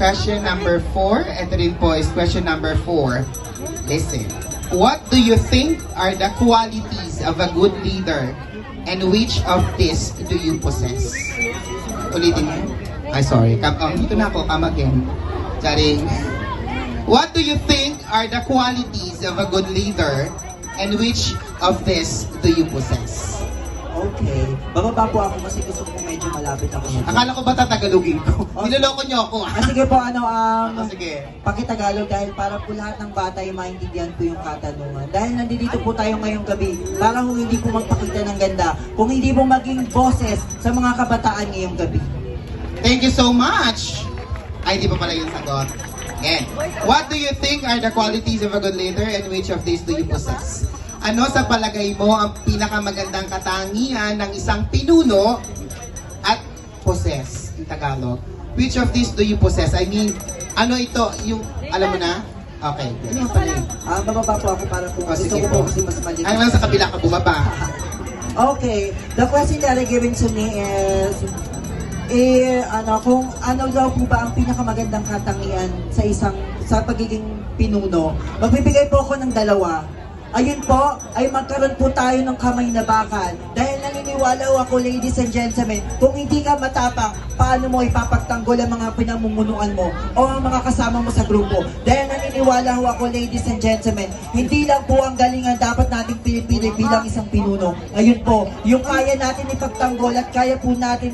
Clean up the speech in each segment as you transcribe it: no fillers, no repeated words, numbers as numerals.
question number 4. Ito rin po is question number 4. Listen. What do you think are the qualities of a good leader? And which of these do you possess? Ulitin mo. Ay, sorry. Dito na ako. Come again. Charing. What do you think are the qualities of a good leader? And which of these do you possess? Okay. Bababa po ako kasi gusto ko medyo malapit ako. Akala ko ba tatagalogin ko? Niloloko niyo ako. Sige po, Sige. Pakitagalog dahil para po lahat ng bata ay maintindihan po yung katanungan. Dahil nandito po tayo ngayong gabi para kung hindi po magpakita ng ganda, kung hindi po maging boses sa mga kabataan ngayong gabi. Thank you so much! Ay, di pa pala yung sagot. Again. What do you think are the qualities of a good leader and which of these do you possess? Ano sa palagay mo ang pinakamagandang katangian ng isang pinuno at possess in Tagalog? Which of these do you possess? I mean, ano ito? Yung, alam mo na? Okay. Ano yung pala yun? Bababa po ako para po. Gusto sige ko po po. kasi mas maliit. Ang lang sa kabila ka bumaba. Okay. The question that are given to me is, kung ano daw po ba ang pinakamagandang katangian sa pagiging pinuno. Magbibigay po ako ng dalawa. Ayun po, ay magkaroon po tayo ng kamay na bakal. Dahil naniniwala ako, ladies and gentlemen, kung hindi ka matapang, paano mo ipapagtanggol ang mga pinamumunuan mo o ang mga kasama mo sa grupo? Dahil naniniwala ako, ladies and gentlemen, hindi lang po ang galingan dapat nating pinipili bilang isang pinuno. Ayun po, yung kaya natin ipagtanggol at kaya po natin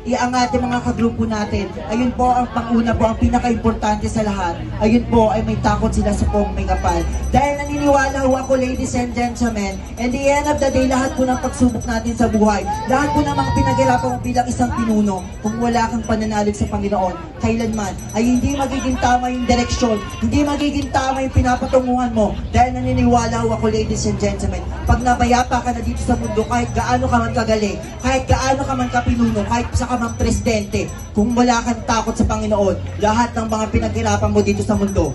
iangat ang mga kagrupo natin. Ayun po ang panguna po, ang pinaka-importante sa lahat. Ayun po ay may takot sila sa pong may kapal. Dahil naniniwala ako, ladies and gentlemen, and the end of the day, lahat po ng pagsubok natin sa buhay, lahat po ng mga pinaghirapan mo bilang isang pinuno, kung wala kang pananalig sa Panginoon, kailanman, ay hindi magiging tama yung direksyon, hindi magiging tama yung pinapatunguhan mo. Dahil naniniwala ako, ladies and gentlemen, pag nabayapa ka na dito sa mundo, kahit gaano ka man kagaling, kahit gaano ka man kapinuno, kahit sa ka man presidente, kung wala kang takot sa Panginoon, lahat ng mga pinaghirapan mo dito sa mundo,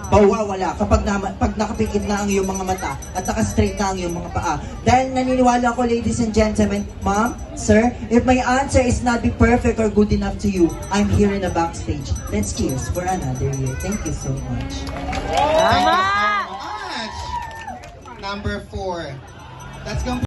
mawawala kapag pag nakapikit na ang iyong mga mata at naka-straight na ang iyong mga paa. Dahil naniniwala ko, ladies and gentlemen, ma'am, sir, if my answer is not be perfect or good enough to you, I'm here in the backstage. Let's cheers for another year. Thank you so much. Thank you so much. Number 4. That's